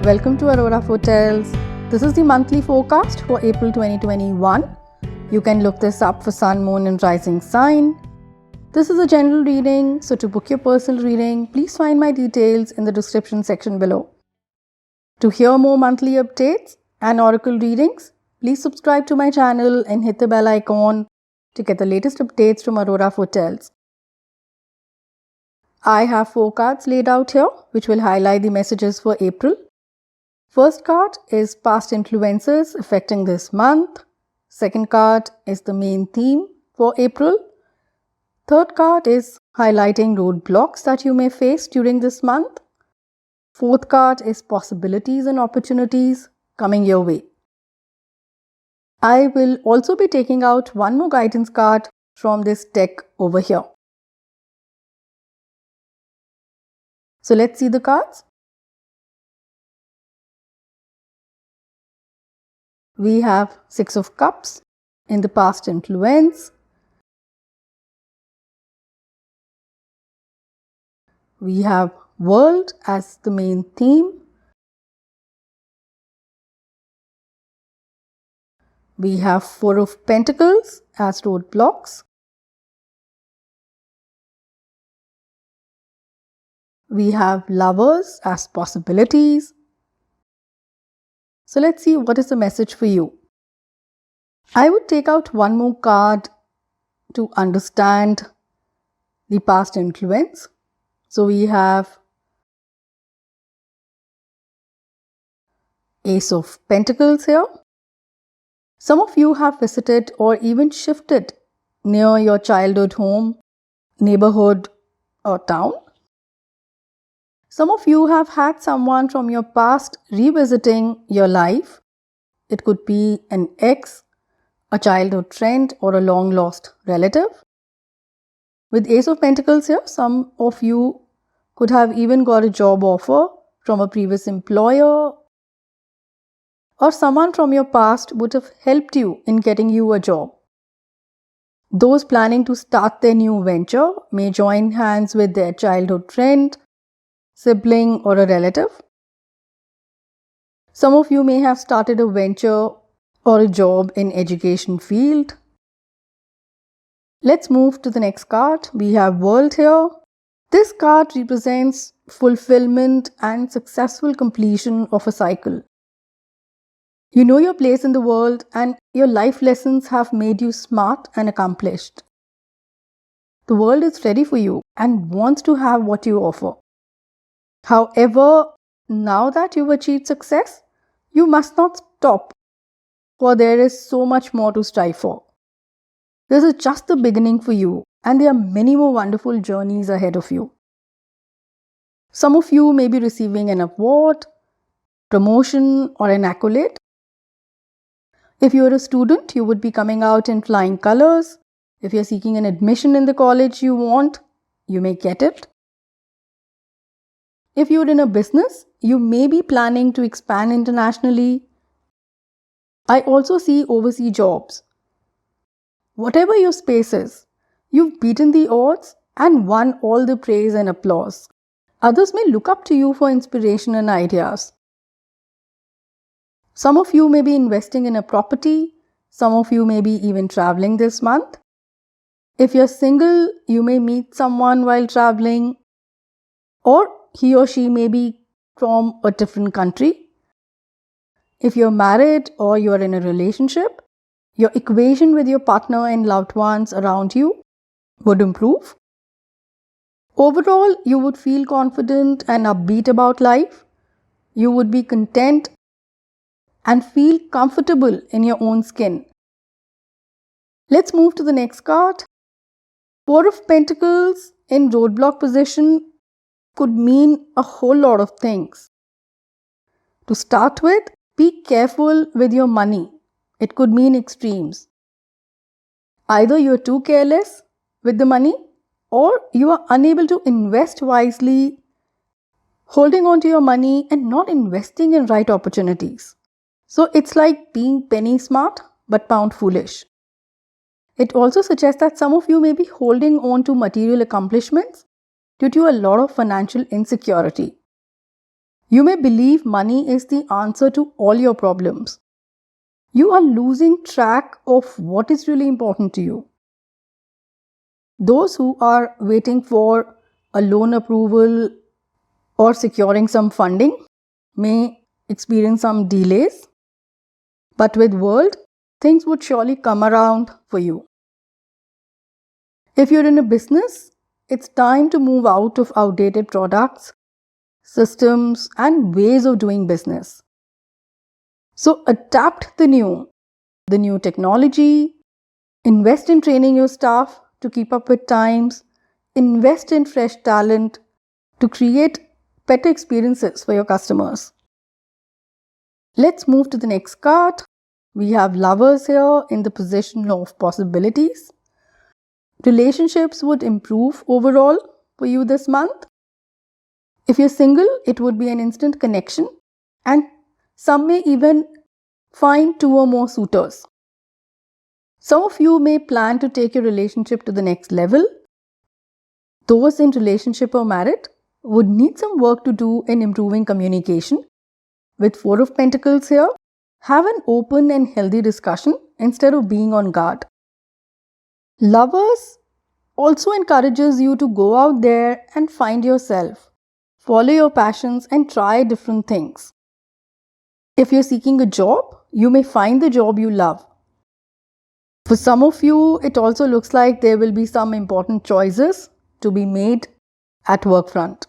Welcome to Aurora Hotels. This is the monthly forecast for April 2021. You can look this up for sun, moon and rising sign. This is a general reading, so to book your personal reading, please find my details in the description section below. To hear more monthly updates and oracle readings, please subscribe to my channel and hit the bell icon to get the latest updates from Aurora Hotels. I have 4 cards laid out here, which will highlight the messages for April. First card is past influences affecting this month. Second card is the main theme for April. Third card is highlighting roadblocks that you may face during this month. Fourth card is possibilities and opportunities coming your way. I will also be taking out one more guidance card from this deck over here. So let's see the cards. We have 6 of Cups in the past influence. We have World as the main theme. We have 4 of Pentacles as roadblocks. We have Lovers as possibilities. So let's see what is the message for you. I would take out one more card to understand the past influence. So we have Ace of Pentacles here. Some of you have visited or even shifted near your childhood home, neighborhood or town. Some of you have had someone from your past revisiting your life. It could be an ex, a childhood friend or a long lost relative. With Ace of Pentacles here, some of you could have even got a job offer from a previous employer, or someone from your past would have helped you in getting you a job. Those planning to start their new venture may join hands with their childhood friend, sibling or a relative. Some of you may have started a venture or a job in education field. Let's move to the next card. We have World here. This card represents fulfillment and successful completion of a cycle. You know your place in the world and your life lessons have made you smart and accomplished. The world is ready for you and wants to have what you offer. However, now that you've achieved success, you must not stop, for there is so much more to strive for. This is just the beginning for you, and there are many more wonderful journeys ahead of you. Some of you may be receiving an award, promotion, or an accolade. If you are a student, you would be coming out in flying colors. If you're seeking an admission in the college you want, you may get it. If you're in a business, you may be planning to expand internationally. I also see overseas jobs. Whatever your space is, you've beaten the odds and won all the praise and applause. Others may look up to you for inspiration and ideas. Some of you may be investing in a property. Some of you may be even traveling this month. If you're single, you may meet someone while traveling, or he or she may be from a different country. If you're married or you're in a relationship, your equation with your partner and loved ones around you would improve. Overall, you would feel confident and upbeat about life. You would be content and feel comfortable in your own skin. Let's move to the next card. 4 of Pentacles in roadblock position could mean a whole lot of things. To start with, be careful with your money. It could mean extremes. Either you're too careless with the money or you are unable to invest wisely, holding on to your money and not investing in right opportunities. So it's like being penny smart but pound foolish. It also suggests that some of you may be holding on to material accomplishments due to a lot of financial insecurity. You may believe money is the answer to all your problems. You are losing track of what is really important to you. Those who are waiting for a loan approval or securing some funding may experience some delays, but with World, things would surely come around for you. If you're in a business, it's time to move out of outdated products, systems, and ways of doing business. So adapt the new technology, invest in training your staff to keep up with times, invest in fresh talent to create better experiences for your customers. Let's move to the next card. We have Lovers here in the position of possibilities. Relationships would improve overall for you this month. If you're single, it would be an instant connection, and some may even find 2 or more suitors. Some of you may plan to take your relationship to the next level. Those in relationship or married would need some work to do in improving communication. With 4 of Pentacles here, have an open and healthy discussion instead of being on guard. Lovers also encourages you to go out there and find yourself, follow your passions and try different things. If you're seeking a job, you may find the job you love. For some of you, it also looks like there will be some important choices to be made at work front.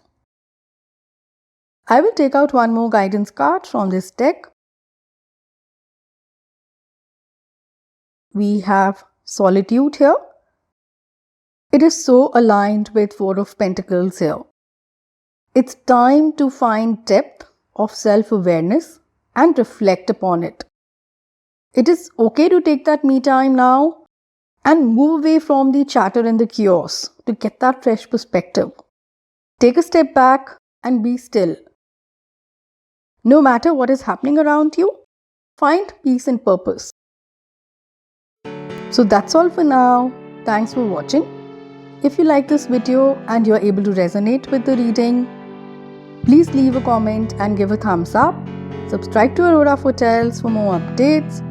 I will take out one more guidance card from this deck. We have Solitude here. It is so aligned with 4 of Pentacles here. It's time to find depth of self-awareness and reflect upon it. It is okay to take that me time now and move away from the chatter and the chaos to get that fresh perspective. Take a step back and be still. No matter what is happening around you, find peace and purpose. So that's all for now. Thanks for watching. If you like this video and you are able to resonate with the reading, please leave a comment and give a thumbs up. Subscribe to Aurora Foretels for more updates.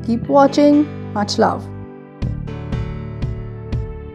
Keep watching. Much love.